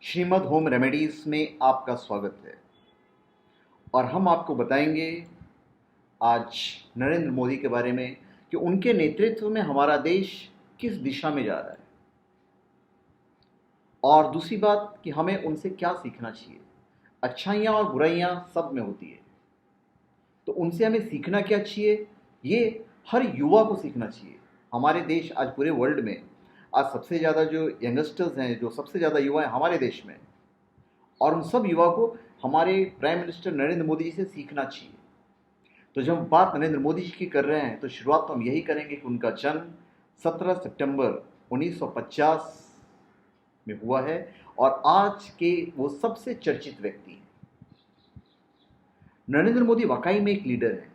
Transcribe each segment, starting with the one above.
Shrimad home remedies में आपका स्वागत है। और हम आपको बताएंगे आज नरेंद्र मोदी के बारे में कि उनके नेतृत्व में हमारा देश किस दिशा में जा रहा है, और दूसरी बात कि हमें उनसे क्या सीखना चाहिए। अच्छाइयाँ और बुराइयाँ सब में होती है, तो उनसे हमें सीखना क्या चाहिए, ये हर युवा को सीखना चाहिए। हमारे देश आज पूरे वर्ल्ड में आज सबसे ज़्यादा जो यंगस्टर्स हैं, जो सबसे ज़्यादा युवा हैं हमारे देश में, और उन सब युवा को हमारे प्राइम मिनिस्टर नरेंद्र मोदी जी से सीखना चाहिए। तो जब हम बात नरेंद्र मोदी जी की कर रहे हैं तो शुरुआत तो हम यही करेंगे कि उनका जन्म 17 सितंबर 1950 में हुआ है, और आज के वो सबसे चर्चित व्यक्ति हैं। नरेंद्र मोदी वाकई में एक लीडर हैं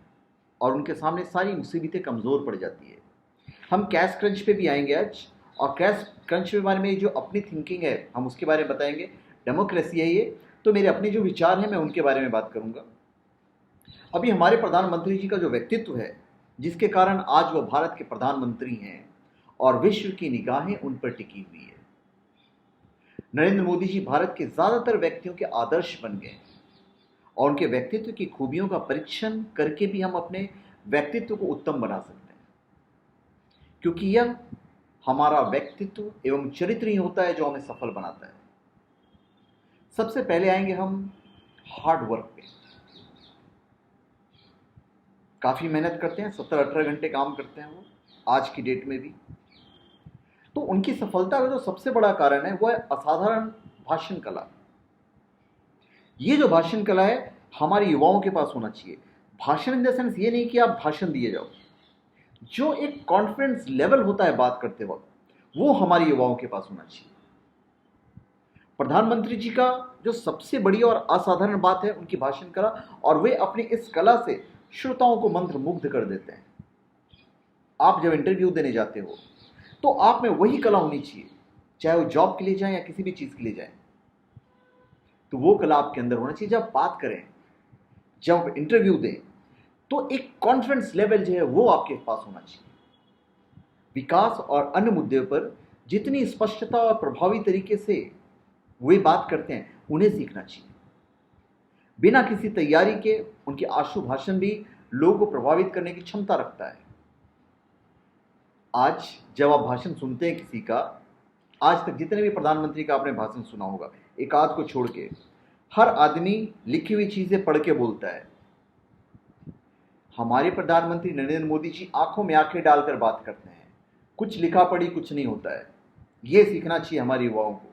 और उनके सामने सारी मुसीबतें कमज़ोर पड़ जाती है। हम कैश क्रंच पे भी आएंगे आज, और कैश क्रंच के बारे में जो अपनी थिंकिंग है हम उसके बारे में बताएंगे। डेमोक्रेसी है ये, तो मेरे अपने जो विचार हैं मैं उनके बारे में बात करूंगा। अभी हमारे प्रधानमंत्री जी का जो व्यक्तित्व है, जिसके कारण आज वो भारत के प्रधानमंत्री हैं और विश्व की निगाहें उन पर टिकी हुई है। नरेंद्र मोदी जी भारत के ज़्यादातर व्यक्तियों के आदर्श बन गए, और उनके व्यक्तित्व की खूबियों का परीक्षण करके भी हम अपने व्यक्तित्व को उत्तम बना सकते हैं, क्योंकि यह हमारा व्यक्तित्व एवं चरित्र ही होता है जो हमें सफल बनाता है। सबसे पहले आएंगे हम हार्ड वर्क पे। काफ़ी मेहनत करते हैं, 17-18 घंटे काम करते हैं वो आज की डेट में भी। तो उनकी सफलता का जो सबसे बड़ा कारण है वो है असाधारण भाषण कला। ये जो भाषण कला है हमारे युवाओं के पास होना चाहिए। भाषण इन द सेंस ये नहीं कि आप भाषण दिए जाओ, जो एक कॉन्फिडेंस लेवल होता है बात करते वक्त, वो हमारे युवाओं के पास होना चाहिए। प्रधानमंत्री जी का जो सबसे बड़ी और असाधारण बात है उनकी भाषण कला, और वे अपनी इस कला से श्रोताओं को मंत्रमुग्ध कर देते हैं। आप जब इंटरव्यू देने जाते हो तो आप में वही कला होनी चाहिए, चाहे वो जॉब के लिए जाए या किसी भी चीज़ के लिए जाए, तो वो कला आपके अंदर होना चाहिए। जब बात करें, जब इंटरव्यू दें, तो एक कॉन्फिडेंस लेवल जो है वो आपके पास होना चाहिए। विकास और अन्य मुद्दे पर जितनी स्पष्टता और प्रभावी तरीके से वे बात करते हैं उन्हें सीखना चाहिए। बिना किसी तैयारी के उनके आशु भाषण भी लोगों को प्रभावित करने की क्षमता रखता है। आज जब आप भाषण सुनते हैं किसी का, आज तक जितने भी प्रधानमंत्री का आपने भाषण सुना होगा, एक आध को छोड़ के हर आदमी लिखी हुई चीजें पढ़ के बोलता है। हमारे प्रधानमंत्री नरेंद्र मोदी जी आंखों में आंखें डालकर बात करते हैं। कुछ लिखा पढ़ी कुछ नहीं होता है। यह सीखना चाहिए हमारे युवाओं को।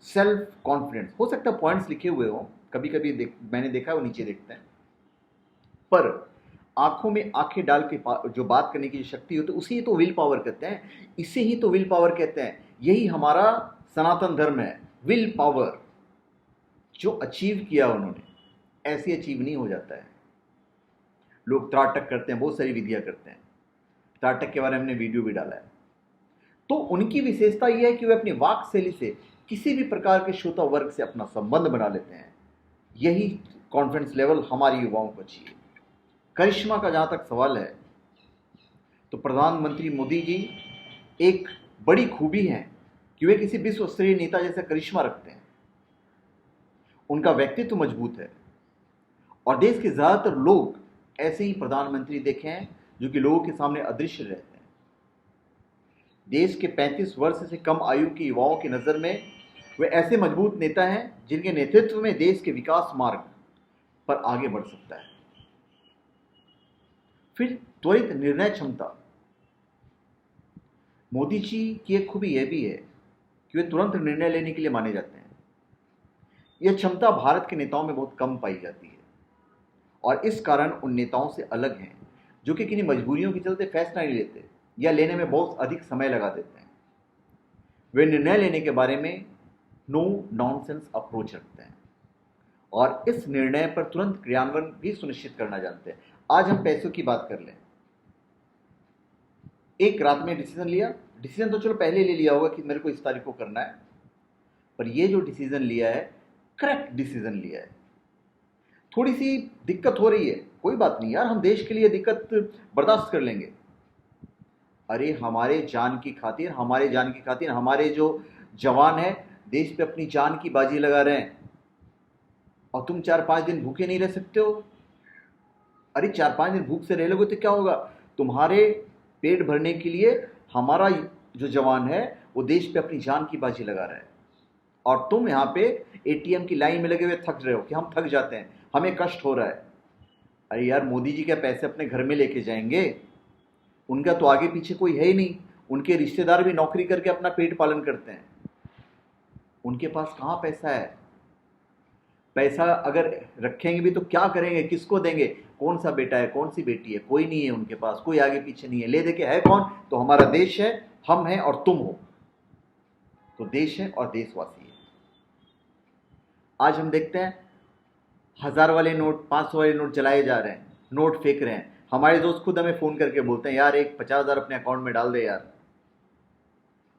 सेल्फ कॉन्फिडेंस, हो सकता है पॉइंट्स लिखे हुए हो, कभी कभी मैंने देखा है वो नीचे देखते हैं, पर आंखों में आंखें डाल के जो बात करने की जो शक्ति होती है उसे ही तो विल पावर कहते हैं। इसे ही तो विल पावर कहते हैं। यही हमारा सनातन धर्म है, विल पावर। जो अचीव किया उन्होंने, ऐसे अचीव नहीं हो जाता है। लोग त्राटक करते हैं, बहुत सारी विधियां करते हैं। त्राटक के बारे में हमने वीडियो भी डाला है। तो उनकी विशेषता यह है कि वे अपनी वाक शैली से किसी भी प्रकार के श्रोता वर्ग से अपना संबंध बना लेते हैं। यही कॉन्फिडेंस लेवल हमारे युवाओं को चाहिए। करिश्मा का जहाँ तक सवाल है, तो प्रधानमंत्री मोदी जी एक बड़ी खूबी है कि वे किसी विश्व स्तरीय नेता जैसा करिश्मा रखते हैं। उनका व्यक्तित्व मजबूत है, और देश के ज़्यादातर लोग ऐसे ही प्रधानमंत्री देखे हैं जो कि लोगों के सामने अदृश्य रहते हैं। देश के 35 वर्ष से कम आयु के युवाओं की नज़र में वे ऐसे मजबूत नेता हैं जिनके नेतृत्व में देश के विकास मार्ग पर आगे बढ़ सकता है। फिर त्वरित निर्णय क्षमता। मोदी जी की एक खूबी यह भी है कि वे तुरंत निर्णय लेने के लिए माने जाते हैं। यह क्षमता भारत के नेताओं में बहुत कम पाई जाती है, और इस कारण उन नेताओं से अलग हैं जो कि किन्हीं मजबूरियों के चलते फैसला नहीं लेते या लेने में बहुत अधिक समय लगा देते हैं। वे निर्णय लेने के बारे में नो नॉनसेंस अप्रोच रखते हैं, और इस निर्णय पर तुरंत क्रियान्वयन भी सुनिश्चित करना जानते हैं। आज हम पैसों की बात कर लें। एक रात में डिसीजन लिया, डिसीजन तो चलो पहले ले लिया होगा कि मेरे को इस तारीख को करना है, पर ये जो डिसीजन लिया है करेक्ट डिसीजन लिया है। थोड़ी सी दिक्कत हो रही है, कोई बात नहीं यार, हम देश के लिए दिक्कत बर्दाश्त कर लेंगे। अरे हमारे जान की खातिर, हमारे जो जवान है, देश पे अपनी जान की बाजी लगा रहे हैं, और तुम 4-5 दिन भूखे नहीं रह सकते हो। अरे 4-5 दिन भूख से रह लोगे तो क्या होगा? तुम्हारे पेट भरने के लिए हमारा जो जवान है वो देश पे अपनी जान की बाजी लगा रहा है, और तुम यहाँ पे एटीएम की लाइन में लगे हुए थक रहे हो कि हम थक जाते हैं, हमें कष्ट हो रहा है। अरे यार, मोदी जी क्या पैसे अपने घर में लेके जाएंगे? उनका तो आगे पीछे कोई है ही नहीं। उनके रिश्तेदार भी नौकरी करके अपना पेट पालन करते हैं, उनके पास कहाँ पैसा है? पैसा अगर रखेंगे भी तो क्या करेंगे, किसको देंगे? कौन सा बेटा है, कौन सी बेटी है? कोई नहीं है उनके पास, कोई आगे पीछे नहीं है। ले दे के है कौन? तो हमारा देश है, हम हैं और तुम हो। तो देश है और देशवासी है। आज हम देखते हैं 1000 वाले नोट, 500 वाले नोट जलाए जा रहे हैं, नोट फेंक रहे हैं। हमारे दोस्त खुद हमें फ़ोन करके बोलते हैं, यार एक 50,000 अपने अकाउंट में डाल दे यार।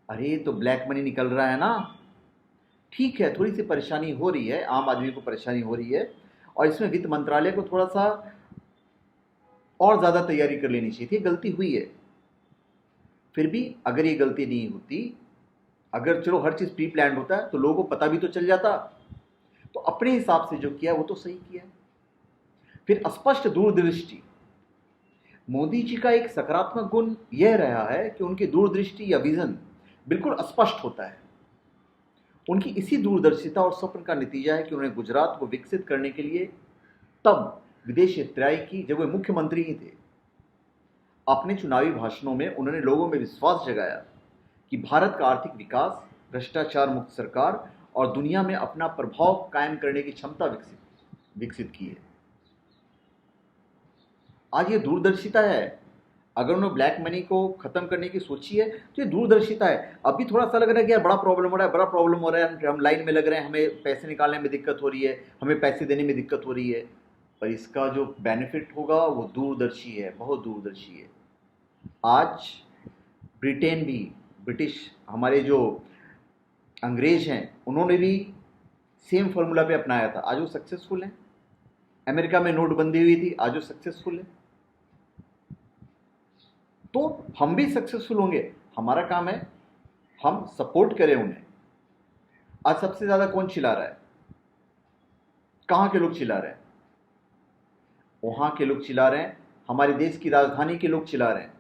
अरे तो ब्लैक मनी निकल रहा है ना। ठीक है, थोड़ी सी परेशानी हो रही है, आम आदमी को परेशानी हो रही है, और इसमें वित्त मंत्रालय को थोड़ा सा और ज़्यादा तैयारी कर लेनी चाहिए थी। गलती हुई है, फिर भी अगर ये गलती नहीं होती, अगर चलो हर चीज़ प्री प्लान होता है तो लोगों को पता भी तो चल जाता। तो अपने हिसाब से जो किया वो तो सही किया। फिर स्पष्ट दूरदृष्टि। मोदी जी का एक सकारात्मक गुण यह रहा है कि उनकी दूरदृष्टि या विजन बिल्कुल स्पष्ट होता है। उनकी इसी दूरदर्शिता और स्वप्न का नतीजा है कि उन्होंने गुजरात को विकसित करने के लिए तब विदेश यात्राएं की जब वे मुख्यमंत्री ही थे। अपने चुनावी भाषणों में उन्होंने लोगों में विश्वास जगाया कि भारत का आर्थिक विकास, भ्रष्टाचार मुक्त सरकार और दुनिया में अपना प्रभाव कायम करने की क्षमता विकसित की है। आज ये दूरदर्शिता है। अगर उन्होंने ब्लैक मनी को खत्म करने की सोची है तो ये दूरदर्शिता है। अभी थोड़ा सा लग रहा है कि यार बड़ा प्रॉब्लम हो रहा है, बड़ा प्रॉब्लम हो रहा है, हम लाइन में लग रहे हैं, हमें पैसे निकालने में दिक्कत हो रही है, हमें पैसे देने में दिक्कत हो रही है, पर इसका जो बेनिफिट होगा वो दूरदर्शी है, बहुत दूरदर्शी है। आज ब्रिटेन भी, ब्रिटिश हमारे जो अंग्रेज हैं, उन्होंने भी सेम फार्मूला पे अपनाया था, आज वो सक्सेसफुल हैं। अमेरिका में नोटबंदी हुई थी, आज वो सक्सेसफुल है। तो हम भी सक्सेसफुल होंगे। हमारा काम है हम सपोर्ट करें उन्हें। आज सबसे ज्यादा कौन चिल्ला रहा है? कहां के लोग चिल्ला रहे हैं? वहां के लोग चिल्ला रहे हैं, हमारे देश की राजधानी के लोग चिल्ला रहे हैं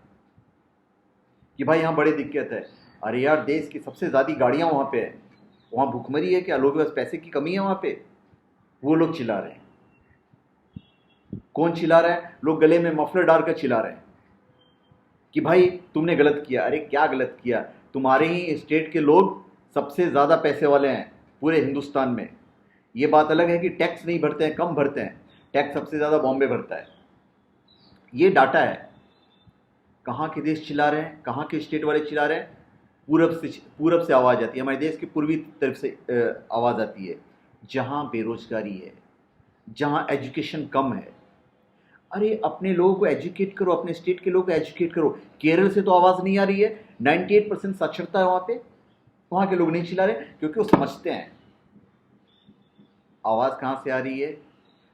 कि भाई यहां बड़ी दिक्कत है। अरे यार, देश की सबसे ज्यादा गाड़ियां वहां पे है, वहां भूखमरी है क्या? लोगों के पास पैसे की कमी है वहां पे? वो लोग चिल्ला रहे हैं। कौन चिल्ला रहा है? लोग गले में मफलर डालकर चिल्ला रहे हैं कि भाई तुमने गलत किया। अरे क्या गलत किया? तुम्हारे ही स्टेट के लोग सबसे ज़्यादा पैसे वाले हैं पूरे हिंदुस्तान में। ये बात अलग है कि टैक्स नहीं भरते हैं, कम भरते हैं। टैक्स सबसे ज़्यादा बॉम्बे भरता है। ये डाटा है। कहाँ के देश चिल्ला रहे हैं, कहाँ के स्टेट वाले चिल्ला रहे हैं? पूरब से आवाज़ आती है, हमारे देश की पूर्वी तरफ से आवाज़ आती है, जहाँ बेरोजगारी है, जहाँ एजुकेशन कम है। अरे अपने लोगों को एजुकेट करो, अपने स्टेट के लोगों को एजुकेट करो। केरल से तो आवाज़ नहीं आ रही है, 98% साक्षरता है वहाँ पे, वहाँ के लोग नहीं चिल्ला रहे क्योंकि वो समझते हैं। आवाज़ कहाँ से आ रही है?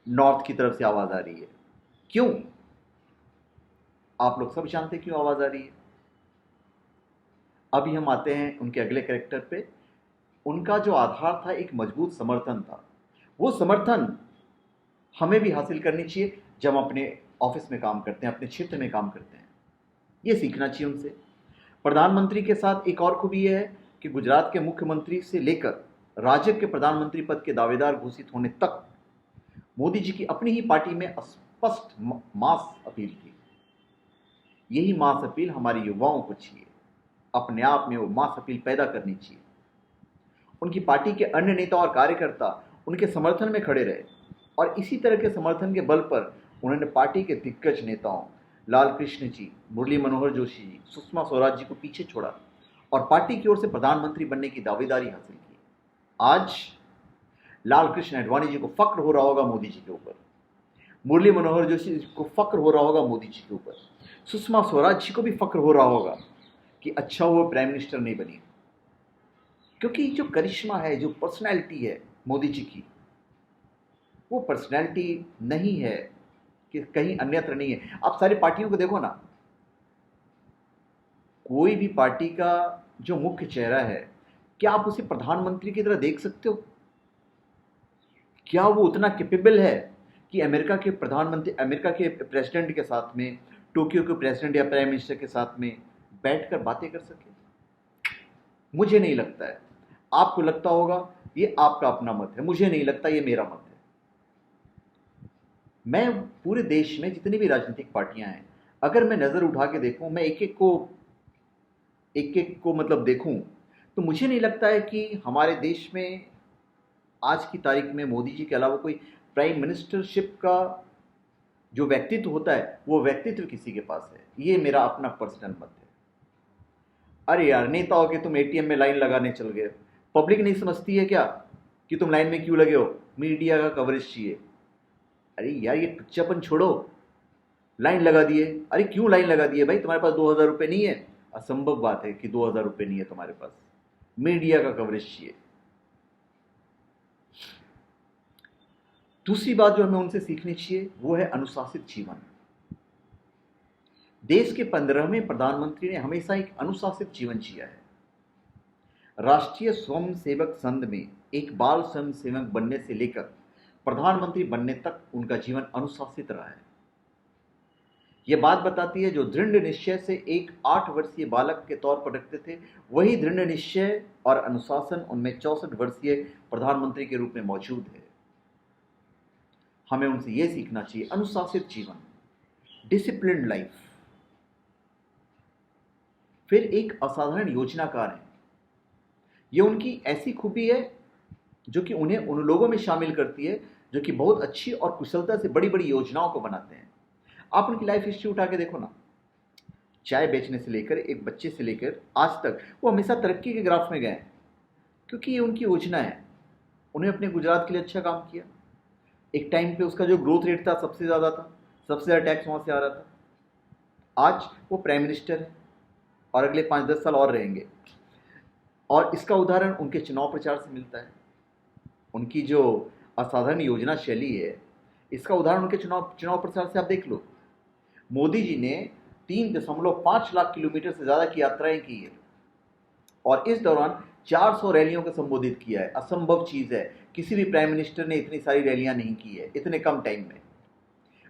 नॉर्थ की तरफ से आवाज़ आ रही है। क्यों? आप लोग सब जानते हैं क्यों आवाज़ आ रही है। अभी हम आते हैं उनके अगले कैरेक्टर पे। उनका जो आधार था एक मजबूत समर्थन था। वो समर्थन हमें भी हासिल करनी चाहिए जब हम अपने ऑफिस में काम करते हैं, अपने क्षेत्र में काम करते हैं। ये सीखना चाहिए उनसे। प्रधानमंत्री के साथ एक और खूबी यह है कि गुजरात के मुख्यमंत्री से लेकर राज्य के प्रधानमंत्री पद के दावेदार घोषित होने तक मोदी जी की अपनी ही पार्टी में स्पष्ट मास अपील थी। यही मास अपील हमारे युवाओं को चाहिए। अपने आप में वो मास अपील पैदा करनी चाहिए। उनकी पार्टी के अन्य नेता और कार्यकर्ता उनके समर्थन में खड़े रहे, और इसी तरह के समर्थन के बल पर उन्होंने पार्टी के दिग्गज नेताओं लाल कृष्ण जी, मुरली मनोहर जोशी जी, सुषमा स्वराज जी को पीछे छोड़ा और पार्टी की ओर से प्रधानमंत्री बनने की दावेदारी हासिल की। आज लाल कृष्ण आडवाणी जी को फक्र हो रहा होगा मोदी जी के ऊपर, मुरली मनोहर जोशी जी को फक्र हो रहा होगा मोदी जी के ऊपर, सुषमा स्वराज जी को भी फक्र हो रहा होगा कि अच्छा वो प्राइम मिनिस्टर नहीं बनी। क्योंकि जो करिश्मा है, जो पर्सनैलिटी है मोदी जी की, वो पर्सनैलिटी नहीं है कि कहीं अन्यत्र नहीं है। आप सारी पार्टियों को देखो ना, कोई भी पार्टी का जो मुख्य चेहरा है क्या आप उसे प्रधानमंत्री की तरह देख सकते हो? क्या वो उतना कैपेबल है कि अमेरिका के प्रेसिडेंट के साथ में, टोक्यो के प्रेसिडेंट या प्राइम मिनिस्टर के साथ में बैठकर बातें कर सके? मुझे नहीं लगता है। आपको लगता होगा, ये आपका अपना मत है, मुझे नहीं लगता, ये मेरा मत है। मैं पूरे देश में जितनी भी राजनीतिक पार्टियां हैं, अगर मैं नज़र उठा के देखूं, मैं एक एक को मतलब देखूं, तो मुझे नहीं लगता है कि हमारे देश में आज की तारीख में मोदी जी के अलावा कोई प्राइम मिनिस्टरशिप का जो व्यक्तित्व होता है, वो व्यक्तित्व किसी के पास है। ये मेरा अपना पर्सनल मत है। अरे यार, नेता हो के तुम एटीएम में लाइन लगाने चल गए, पब्लिक नहीं समझती है क्या कि तुम लाइन में क्यों लगे हो? मीडिया का कवरेज चाहिए। अरे यार, ये टुच्चापन छोड़ो, लाइन लगा दिए। अरे क्यों लाइन लगा दिए भाई? तुम्हारे पास 2,000 रुपये नहीं है? असंभव बात है कि 2,000 रुपये नहीं है तुम्हारे पास। मीडिया का कवरेज चाहिए। दूसरी बात जो हमें उनसे सीखनी चाहिए वो है अनुशासित जीवन। देश के 15वें प्रधानमंत्री ने हमेशा एक अनुशासित जीवन जिया है। राष्ट्रीय स्वयंसेवक संघ में एक बाल स्वयंसेवक बनने से लेकर प्रधानमंत्री बनने तक उनका जीवन अनुशासित रहा है। यह बात बताती है, जो दृढ़ निश्चय से एक 8 वर्षीय बालक के तौर पर रखते थे, वही दृढ़ निश्चय और अनुशासन उनमें 64 वर्षीय प्रधानमंत्री के रूप में मौजूद है। हमें उनसे यह सीखना चाहिए, अनुशासित जीवन, डिसिप्लिन्ड लाइफ। फिर एक असाधारण योजनाकार है। यह उनकी ऐसी खूबी है जो कि उन्हें उन लोगों में शामिल करती है जो कि बहुत अच्छी और कुशलता से बड़ी बड़ी योजनाओं को बनाते हैं। आप उनकी लाइफ हिस्ट्री उठा के देखो ना, चाय बेचने से लेकर एक बच्चे से लेकर आज तक वो हमेशा तरक्की के ग्राफ में गए हैं, क्योंकि ये उनकी योजना है। उन्हें अपने गुजरात के लिए अच्छा काम किया। एक टाइम पे उसका जो ग्रोथ रेट था सबसे ज़्यादा था, सबसे ज़्यादा टैक्स वहाँ से आ रहा था। आज वो प्राइम मिनिस्टर है और अगले 5-10 साल और रहेंगे। और इसका उदाहरण उनके चुनाव प्रचार से मिलता है। उनकी जो असाधारण योजना शैली है, इसका उदाहरण उनके चुनाव प्रचार से आप देख लो। मोदी जी ने 3.5 लाख किलोमीटर से ज़्यादा की यात्राएं की है और इस दौरान 400 रैलियों को संबोधित किया है। असंभव चीज़ है, किसी भी प्राइम मिनिस्टर ने इतनी सारी रैलियां नहीं की है इतने कम टाइम में।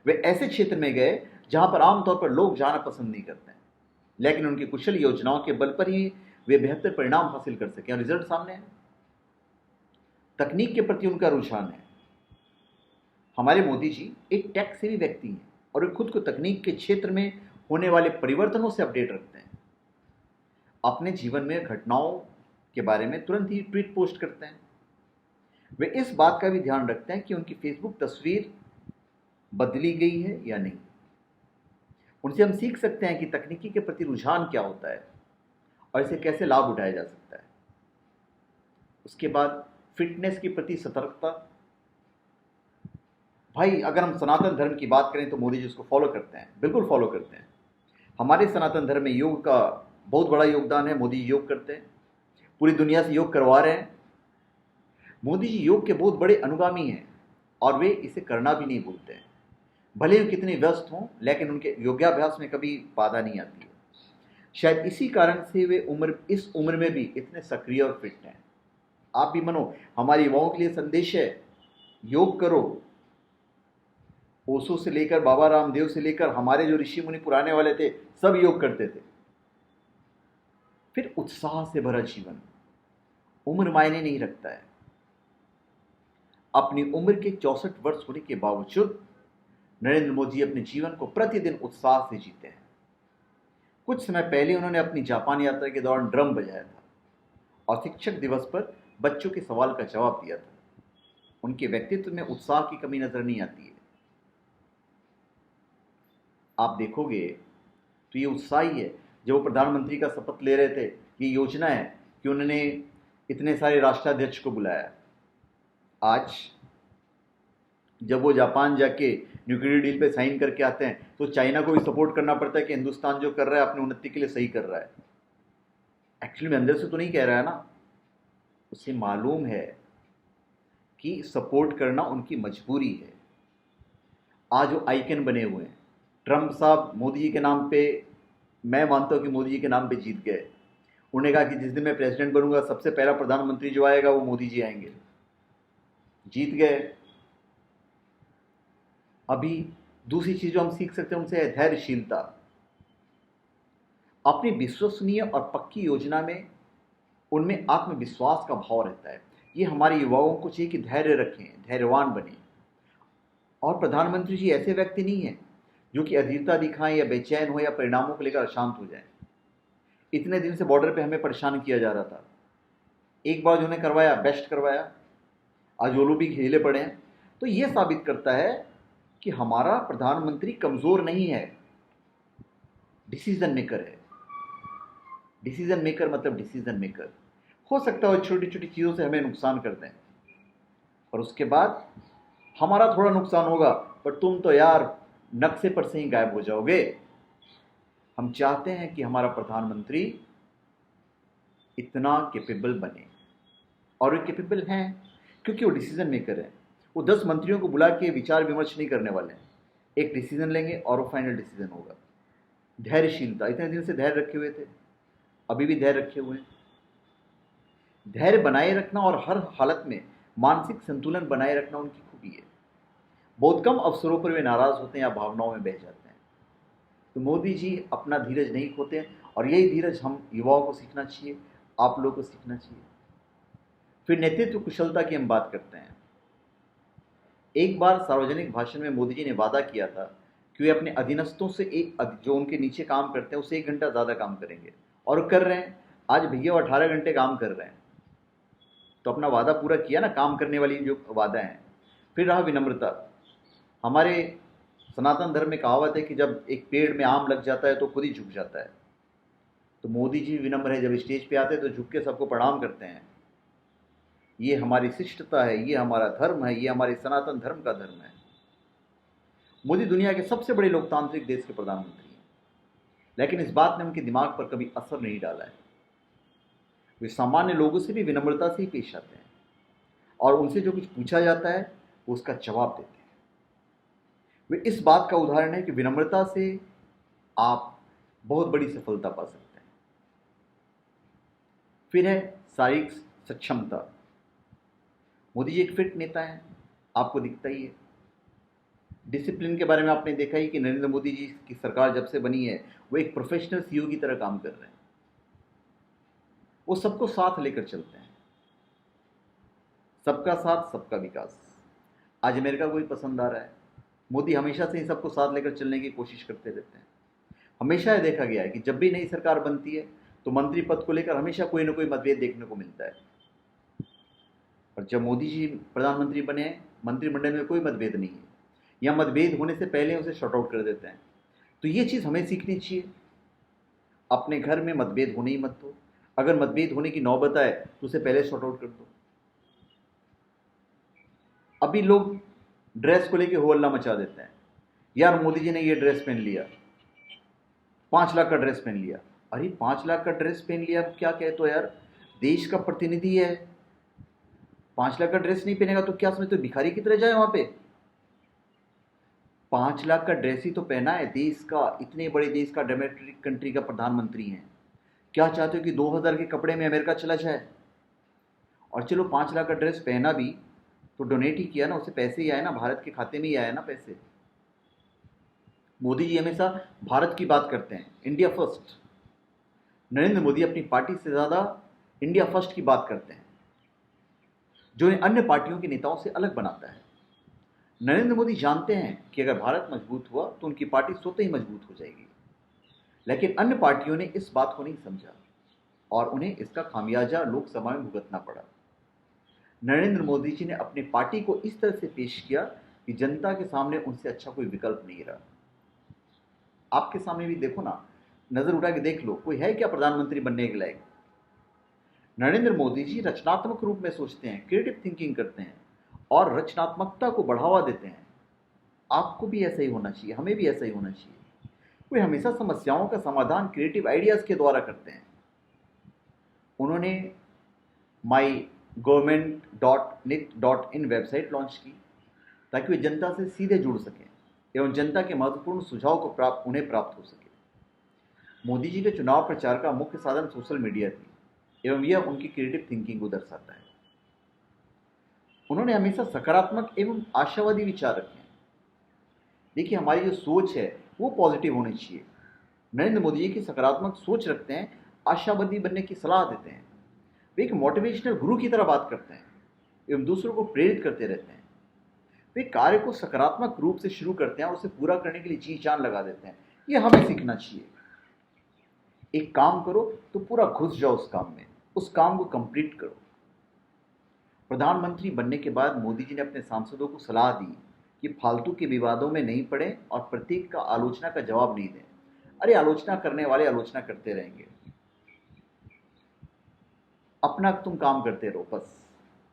वे ऐसे क्षेत्र में गए जहां पर आमतौर पर लोग जाना पसंद नहीं करते हैं, लेकिन उनकी कुशल योजनाओं के बल पर ही वे बेहतर परिणाम हासिल कर सके और रिजल्ट सामने है। तकनीक के प्रति उनका रुझान है। हमारे मोदी जी एक टेक सेवी व्यक्ति हैं और वे खुद को तकनीक के क्षेत्र में होने वाले परिवर्तनों से अपडेट रखते हैं। अपने जीवन में घटनाओं के बारे में तुरंत ही ट्वीट पोस्ट करते हैं। वे इस बात का भी ध्यान रखते हैं कि उनकी फेसबुक तस्वीर बदली गई है या नहीं। उनसे हम सीख सकते हैं कि तकनीकी के प्रति रुझान क्या होता है और इसे कैसे लाभ उठाया जा सकता है। उसके बाद फिटनेस के प्रति सतर्कता। भाई, अगर हम सनातन धर्म की बात करें तो मोदी जी उसको फॉलो करते हैं, बिल्कुल फॉलो करते हैं। हमारे सनातन धर्म में योग का बहुत बड़ा योगदान है। मोदी जी योग करते हैं, पूरी दुनिया से योग करवा रहे हैं। मोदी जी योग के बहुत बड़े अनुगामी हैं और वे इसे करना भी नहीं भूलते हैं। भले ही कितने व्यस्त हों, लेकिन उनके योगाभ्यास में कभी बाधा नहीं आती है। शायद इसी कारण से वे इस उम्र में भी इतने सक्रिय और फिट हैं। आप भी मानो, हमारे युवाओं के लिए संदेश है, योग करो। ओशो से लेकर बाबा रामदेव से लेकर हमारे जो ऋषि मुनि पुराने वाले थे, सब योग करते थे। फिर उत्साह से भरा जीवन। उम्र मायने नहीं रखता है। अपनी उम्र के 64 वर्ष होने के बावजूद नरेंद्र मोदी अपने जीवन को प्रतिदिन उत्साह से जीते हैं। कुछ समय पहले उन्होंने अपनी जापान यात्रा के दौरान ड्रम बजाया था और शिक्षक दिवस पर बच्चों के सवाल का जवाब दिया था। उनके व्यक्तित्व में उत्साह की कमी नजर नहीं आती है। आप देखोगे तो ये उत्साही है। जब वो प्रधानमंत्री का शपथ ले रहे थे, ये योजना है कि उन्होंने इतने सारे राष्ट्राध्यक्ष को बुलाया। आज जब वो जापान जाके न्यूक्लियर डील पे साइन करके आते हैं तो चाइना को भी सपोर्ट करना पड़ता है कि हिंदुस्तान जो कर रहा है अपनी उन्नति के लिए सही कर रहा है। एक्चुअली में अंदर से तो नहीं कह रहा है ना, उसे मालूम है कि सपोर्ट करना उनकी मजबूरी है। आज वो आइकन बने हुए हैं। ट्रंप साहब मोदी जी के नाम पे, मैं मानता हूं कि मोदी जी के नाम पे जीत गए। उन्होंने कहा कि जिस दिन मैं प्रेसिडेंट बनूंगा सबसे पहला प्रधानमंत्री जो आएगा वो मोदी जी आएंगे। जीत गए। अभी दूसरी चीज जो हम सीख सकते हैं उनसे है धैर्यशीलता। अपनी विश्वसनीय और पक्की योजना में उनमें आत्मविश्वास का भाव रहता है। ये हमारे युवाओं को चाहिए कि धैर्य रखें, धैर्यवान बने। और प्रधानमंत्री जी ऐसे व्यक्ति नहीं है जो कि अधीरता दिखाएं या बेचैन हो या परिणामों को लेकर अशांत हो जाएं। इतने दिन से बॉर्डर पे हमें परेशान किया जा रहा था, एक बार जो उन्हें करवाया बेस्ट करवाया, आज वो लोग भी खेले पड़े हैं। तो ये साबित करता है कि हमारा प्रधानमंत्री कमजोर नहीं है, डिसीजन मेकर है। डिसीजन मेकर मतलब डिसीजन मेकर। हो सकता है छोटी छोटी चीज़ों से हमें नुकसान कर दें और उसके बाद हमारा थोड़ा नुकसान होगा, पर तुम तो यार नक्शे पर से ही गायब हो जाओगे। हम चाहते हैं कि हमारा प्रधानमंत्री इतना कैपेबल बने, और वो कैपेबल हैं क्योंकि वो डिसीजन मेकर है। वो 10 मंत्रियों को बुला के विचार विमर्श नहीं करने वाले हैं, एक डिसीजन लेंगे और वो फाइनल डिसीजन होगा। धैर्यशीलता, इतने दिन से धैर्य रखे हुए थे, अभी भी धैर्य रखे हुए हैं। धैर्य बनाए रखना और हर हालत में मानसिक संतुलन बनाए रखना उनकी खूबी है। बहुत कम अवसरों पर वे नाराज होते हैं या भावनाओं में बह जाते हैं। तो मोदी जी अपना धीरज नहीं खोते हैं, और यही धीरज हम युवाओं को सीखना चाहिए, आप लोगों को सीखना चाहिए। फिर नेतृत्व कुशलता की हम बात करते हैं। एक बार सार्वजनिक भाषण में मोदी जी ने वादा किया था कि वे अपने अधीनस्थों से जो उनके नीचे काम करते हैं उससे 1 घंटा ज़्यादा काम करेंगे, और कर रहे हैं। आज भैया 18 घंटे काम कर रहे हैं, तो अपना वादा पूरा किया ना, काम करने वाली जो वादा है। फिर रहा विनम्रता। हमारे सनातन धर्म में कहावत है कि जब एक पेड़ में आम लग जाता है तो खुद ही झुक जाता है। तो मोदी जी विनम्र है, जब स्टेज पे आते हैं तो झुक के सबको प्रणाम करते हैं। ये हमारी शिष्टता है, ये हमारा धर्म है, ये हमारे सनातन धर्म का धर्म है। मोदी दुनिया के सबसे बड़े लोकतांत्रिक देश के प्रधानमंत्री हैं, लेकिन इस बात ने उनके दिमाग पर कभी असर नहीं डाला है। वे सामान्य लोगों से भी विनम्रता से ही पेश आते हैं, और उनसे जो कुछ पूछा जाता है वो उसका जवाब देते हैं। वे इस बात का उदाहरण है कि विनम्रता से आप बहुत बड़ी सफलता पा सकते हैं। फिर है शारीरिक सक्षमता। मोदी जी एक फिट नेता हैं, आपको दिखता ही है। डिसिप्लिन के बारे में आपने देखा ही कि नरेंद्र मोदी जी की सरकार जब से बनी है वो एक प्रोफेशनल सीईओ की तरह काम कर रहे हैं। वो सबको साथ लेकर चलते हैं, सबका साथ सबका विकास। आज अमेरिका को भी पसंद आ रहा है। मोदी हमेशा से ही सबको साथ लेकर चलने की कोशिश करते रहते हैं। हमेशा यह देखा गया है कि जब भी नई सरकार बनती है तो मंत्री पद को लेकर हमेशा कोई ना कोई मतभेद देखने को मिलता है, और जब मोदी जी प्रधानमंत्री बने हैं मंत्रिमंडल में कोई मतभेद नहीं है, या मतभेद होने से पहले उसे शॉर्ट आउट कर देते हैं। तो ये चीज़ हमें सीखनी चाहिए। अपने घर में मतभेद होने ही मत दो, अगर मतभेद होने की नौबत आए तो उसे पहले शॉर्ट आउट कर दो। अभी लोग ड्रेस को लेकर हो हल्ला मचा देते हैं, यार मोदी जी ने ये ड्रेस पहन लिया, 5 लाख का ड्रेस पहन लिया। अरे 5 लाख का ड्रेस पहन लिया, क्या कहते हो यार, देश का प्रतिनिधि है, 5 लाख का ड्रेस नहीं पहनेगा तो क्या समझते हो भिखारी की तरह जाए वहां पे? 5 लाख का ड्रेस ही तो पहना है, देश का, इतने बड़े देश का, डेमोक्रेटिक कंट्री का प्रधानमंत्री हैं। क्या चाहते हो कि 2000 के कपड़े में अमेरिका चला जाए? और चलो 5 लाख का ड्रेस पहना भी तो डोनेट ही किया ना, उसे पैसे ही आए ना, भारत के खाते में ही आया ना पैसे। मोदी जी हमेशा भारत की बात करते हैं, इंडिया फर्स्ट। नरेंद्र मोदी अपनी पार्टी से ज़्यादा इंडिया फर्स्ट की बात करते हैं, जो इन अन्य पार्टियों के नेताओं से अलग बनाता है। नरेंद्र मोदी जानते हैं कि अगर भारत मजबूत हुआ तो उनकी पार्टी स्वतः ही मजबूत हो जाएगी, लेकिन अन्य पार्टियों ने इस बात को नहीं समझा और उन्हें इसका खामियाजा लोकसभा में भुगतना पड़ा। नरेंद्र मोदी जी ने अपनी पार्टी को इस तरह से पेश किया कि जनता के सामने उनसे अच्छा कोई विकल्प नहीं रहा। आपके सामने भी देखो ना, नजर उठा के देख लो, कोई है क्या प्रधानमंत्री बनने के लायक? नरेंद्र मोदी जी रचनात्मक रूप में सोचते हैं, क्रिएटिव थिंकिंग करते हैं और रचनात्मकता को बढ़ावा देते हैं। आपको भी ऐसा ही होना चाहिए, हमें भी ऐसा ही होना चाहिए। वे हमेशा समस्याओं का समाधान क्रिएटिव आइडियाज के द्वारा करते हैं। उन्होंने mygovernment.nic.in वेबसाइट लॉन्च की ताकि वे जनता से सीधे जुड़ सकें एवं जनता के महत्वपूर्ण सुझाव को उन्हें प्राप्त हो सके। मोदी जी के चुनाव प्रचार का मुख्य साधन सोशल मीडिया थी एवं यह उनकी क्रिएटिव थिंकिंग को दर्शाता है। उन्होंने हमेशा सकारात्मक एवं आशावादी विचार रखे हैं। देखिए, हमारी जो सोच है वो पॉजिटिव होनी चाहिए। नरेंद्र मोदी जी की सकारात्मक सोच रखते हैं, आशावादी बनने की सलाह देते हैं। वे एक मोटिवेशनल गुरु की तरह बात करते हैं एवं दूसरों को प्रेरित करते रहते हैं। वे कार्य को सकारात्मक रूप से शुरू करते हैं और उसे पूरा करने के लिए जी जान लगा देते हैं। ये हमें सीखना चाहिए। एक काम करो तो पूरा घुस जाओ उस काम में, उस काम को कंप्लीट करो। प्रधानमंत्री बनने के बाद मोदी जी ने अपने सांसदों को सलाह दी कि फालतू के विवादों में नहीं पड़े और प्रत्येक का आलोचना का जवाब नहीं दें। अरे, आलोचना करने वाले आलोचना करते रहेंगे, अपना तुम काम करते रहो बस।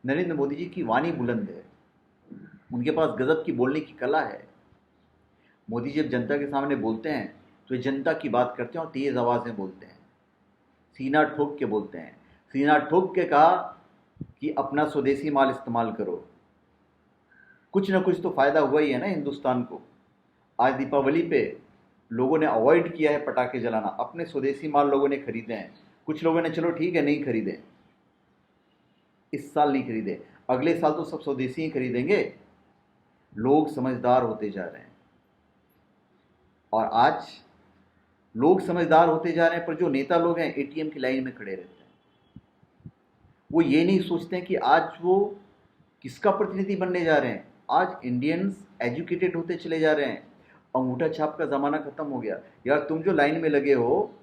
नरेंद्र मोदी जी की वाणी बुलंद है, उनके पास गजब की बोलने की कला है। मोदी जी जब जनता के सामने बोलते हैं तो ये जनता की बात करते हैं और तेज आवाज में बोलते हैं, सीना ठोक के बोलते हैं। सीना ठोक के कहा कि अपना स्वदेशी माल इस्तेमाल करो। कुछ ना कुछ तो फायदा हुआ ही है ना हिंदुस्तान को। आज दीपावली पे लोगों ने अवॉइड किया है पटाखे जलाना, अपने स्वदेशी माल लोगों ने खरीदे हैं। कुछ लोगों ने चलो ठीक है नहीं खरीदे, इस साल नहीं खरीदे, अगले साल तो सब स्वदेशी ही खरीदेंगे। लोग समझदार होते जा रहे हैं और आज लोग समझदार होते जा रहे हैं, पर जो नेता लोग हैं एटीएम की लाइन में खड़े रहते हैं। वो ये नहीं सोचते हैं कि आज वो किसका प्रतिनिधि बनने जा रहे हैं। आज इंडियंस एजुकेटेड होते चले जा रहे हैं, अंगूठा छाप का ज़माना ख़त्म हो गया। यार, तुम जो लाइन में लगे हो,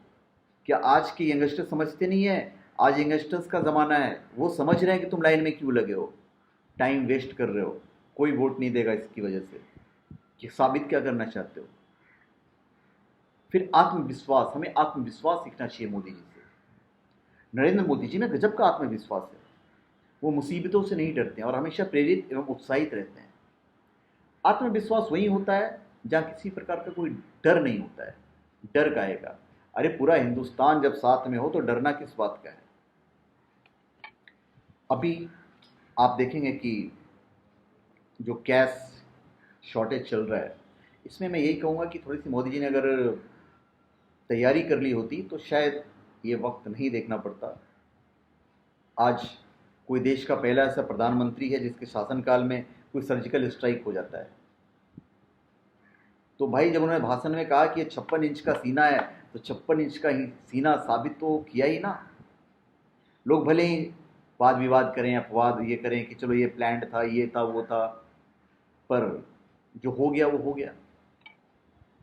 क्या आज के यंगस्टर समझते नहीं है? आज यंगस्टर्स का ज़माना है, वो समझ रहे हैं कि तुम लाइन में क्यों लगे हो, टाइम वेस्ट कर रहे हो, कोई वोट नहीं देगा इसकी वजह से। कि साबित क्या करना चाहते हो? फिर आत्मविश्वास, हमें आत्मविश्वास सीखना चाहिए मोदी जी से। नरेंद्र मोदी जी में गजब का आत्मविश्वास है। वो मुसीबतों से नहीं डरते हैं और हमेशा प्रेरित एवं उत्साहित रहते हैं। आत्मविश्वास वही होता है जहाँ किसी प्रकार का कोई डर नहीं होता है। डर गाएगा, अरे पूरा हिंदुस्तान जब साथ में हो तो डरना किस बात का है। अभी आप देखेंगे कि जो कैश शॉर्टेज चल रहा है, इसमें मैं यही कहूँगा कि थोड़ी सी मोदी जी ने अगर तैयारी कर ली होती तो शायद ये वक्त नहीं देखना पड़ता। आज कोई देश का पहला ऐसा प्रधानमंत्री है जिसके शासनकाल में कोई सर्जिकल स्ट्राइक हो जाता है। तो भाई, जब उन्होंने भाषण में कहा कि ये 56 इंच का सीना है, तो 56 इंच का ही सीना साबित तो किया ही ना। लोग भले ही वाद विवाद करें, अपवाद ये करें कि चलो ये प्लान्ड था, ये था, वो था, पर जो हो गया वो हो गया।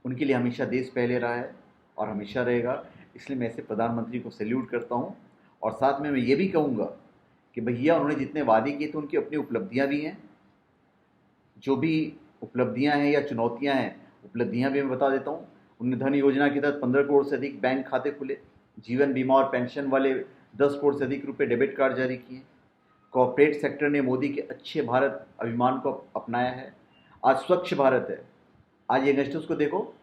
उनके लिए हमेशा देश पहले रहा है और हमेशा रहेगा। इसलिए मैं ऐसे प्रधानमंत्री को सैल्यूट करता हूँ। और साथ में मैं ये भी कहूँगा कि भैया, उन्होंने जितने वादे किए थे उनकी अपनी उपलब्धियाँ भी हैं। जो भी उपलब्धियाँ हैं या चुनौतियाँ हैं, उपलब्धियाँ भी मैं बता देता हूँ। उन्होंने धन योजना के तहत 15 करोड़ से अधिक बैंक खाते खुले, जीवन बीमा और पेंशन वाले 10 करोड़ से अधिक रुपए डेबिट कार्ड जारी किए। कॉर्पोरेट सेक्टर ने मोदी के अच्छे भारत अभिमान को अपनाया है। आज स्वच्छ भारत है। आज यंगस्टर्स को देखो,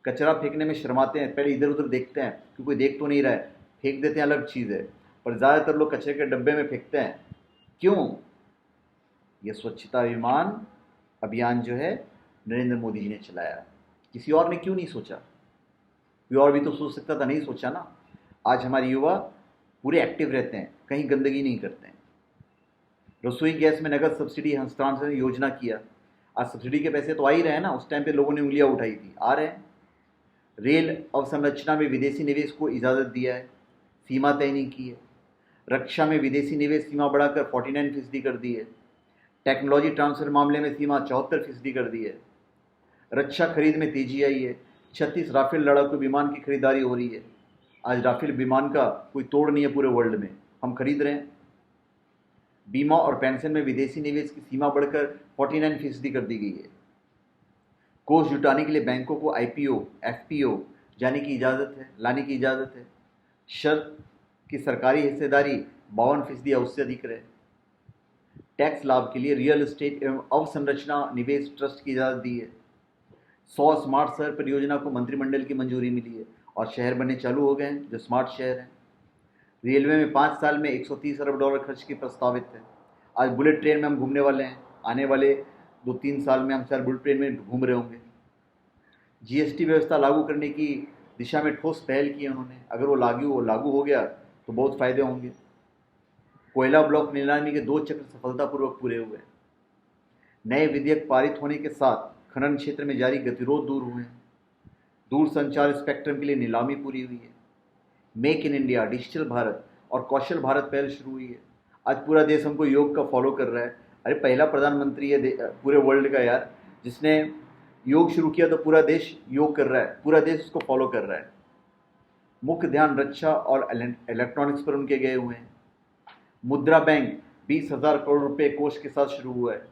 कचरा फेंकने में शर्माते हैं, पहले इधर उधर देखते हैं कि कोई देख तो नहीं रहा है, फेंक देते हैं, अलग चीज़ है, पर ज़्यादातर लोग कचरे के डब्बे में फेंकते हैं। क्यों? ये स्वच्छता अभियान जो है नरेंद्र मोदी जी ने चलाया। किसी और ने क्यों नहीं सोचा? कोई और भी तो सोच सकता था, नहीं सोचा ना। आज हमारे युवा पूरे एक्टिव रहते हैं, कहीं गंदगी नहीं करते हैं। रसोई गैस में नगद सब्सिडी हस्तांतरण योजना किया। आज सब्सिडी के पैसे तो आ ही रहे हैं ना, उस टाइम पे लोगों ने उंगलियां उठाई थी, आ रहे हैं। रेल अवसंरचना में विदेशी निवेश को इजाज़त दिया है, सीमा तय नहीं की है। रक्षा में विदेशी निवेश सीमा बढ़ाकर 49% कर दी है। टेक्नोलॉजी ट्रांसफर मामले में सीमा 74% कर दी है। रक्षा खरीद में तेजी आई है। 36 राफेल लड़ाकू विमान की खरीदारी हो रही है। आज राफेल विमान का कोई तोड़ नहीं है पूरे वर्ल्ड में, हम खरीद रहे हैं। बीमा और पेंशन में विदेशी निवेश की सीमा बढ़कर 49% कर दी गई है। कोष जुटाने के लिए बैंकों को आईपीओ, एफपीओ लाने की इजाज़त है। शर्त की सरकारी हिस्सेदारी 52% या उससे अधिक रहे। टैक्स लाभ के लिए रियल एस्टेट एवं अवसंरचना निवेश ट्रस्ट की इजाज़त दी है। 100 स्मार्ट शहर परियोजना को मंत्रिमंडल की मंजूरी मिली है और शहर बनने चालू हो गए हैं जो स्मार्ट शहर हैं। रेलवे में 5 साल में $130 अरब खर्च की प्रस्तावित है। आज बुलेट ट्रेन में हम घूमने वाले हैं, आने वाले 2-3 साल में हम शायद बुलेट ट्रेन में घूम रहे होंगे। जीएसटी व्यवस्था लागू करने की दिशा में ठोस पहल की है उन्होंने। अगर वो लागू हो गया तो बहुत फ़ायदे होंगे। कोयला ब्लॉक नीलामी के 2 चक्र सफलतापूर्वक पूरे हुए। नए विधेयक पारित होने के साथ खनन क्षेत्र में जारी गतिरोध दूर हुए हैं। दूरसंचार स्पेक्ट्रम के लिए नीलामी पूरी हुई है। Make in India, digital Bharat और कौशल भारत पहल शुरू हुई है। आज पूरा देश हमको योग का फॉलो कर रहा है। अरे पहला प्रधानमंत्री है पूरे वर्ल्ड का यार, जिसने योग शुरू किया तो पूरा देश योग कर रहा है, पूरा देश उसको फॉलो कर रहा है। मुख्य ध्यान रक्षा और इलेक्ट्रॉनिक्स पर उनके गए हुए हैं। मुद्रा बैंक 20,000 करोड़ रुपए कोष के साथ शुरू हुआ है।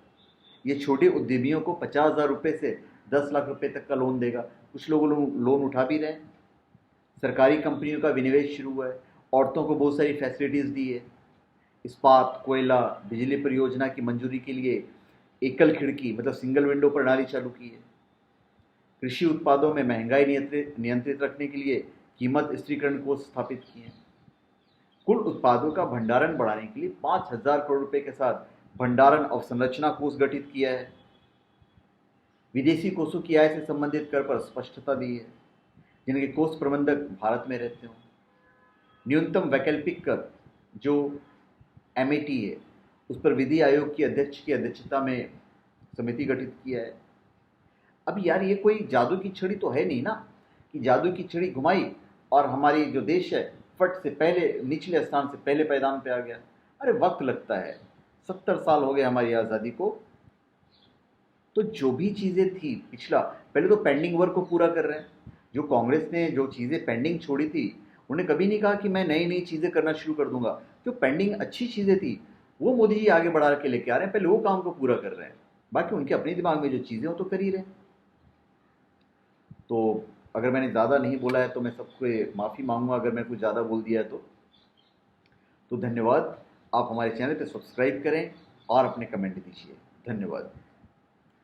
ये छोटे उद्यमियों को 50,000 रुपये से 10 लाख रुपए तक का लोन देगा। कुछ लोग लोन उठा भी रहे हैं। सरकारी कंपनियों का विनिवेश शुरू हुआ है। औरतों को बहुत सारी फैसिलिटीज़ दी है। इस्पात, कोयला, बिजली परियोजना की मंजूरी के लिए एकल खिड़की मतलब सिंगल विंडो प्रणाली चालू की है। कृषि उत्पादों में महंगाई नियंत्रित रखने के लिए कीमत स्थिरीकरण कोष स्थापित किए हैं। कुल उत्पादों का भंडारण बढ़ाने के लिए 5,000 करोड़ रुपए के साथ भंडारण अवसंरचना कोष गठित किया है। विदेशी कोषों की आय से संबंधित कर पर स्पष्टता दी है, जिनके कोष प्रबंधक भारत में रहते हों। न्यूनतम वैकल्पिक कर जो MAT है, उस पर विधि आयोग की अध्यक्ष की अध्यक्षता में समिति गठित किया है। अब यार ये कोई जादू की छड़ी तो है नहीं ना कि जादू की छड़ी घुमाई और हमारी जो देश है फट से पहले निचले स्थान से पहले पैदान पे आ गया। अरे वक्त लगता है, 70 साल हो गए हमारी आज़ादी को। तो जो भी चीज़ें थी पिछला, पहले तो पेंडिंग वर्क को पूरा कर रहे हैं। जो कांग्रेस ने जो चीज़ें पेंडिंग छोड़ी थी, उन्हें कभी नहीं कहा कि मैं नई नई चीज़ें करना शुरू कर दूंगा। जो पेंडिंग अच्छी चीज़ें थी वो मोदी जी आगे बढ़ा के लेके आ रहे हैं, पहले वो काम को पूरा कर रहे हैं। बाकी उनके अपने दिमाग में जो चीज़ें हो तो कर ही रहे हैं। तो अगर मैंने ज़्यादा नहीं बोला है तो मैं सबको माफ़ी मांगूंगा अगर मैं कुछ ज़्यादा बोल दिया है तो धन्यवाद। आप हमारे चैनल पे सब्सक्राइब करें और अपने कमेंट दीजिए। धन्यवाद।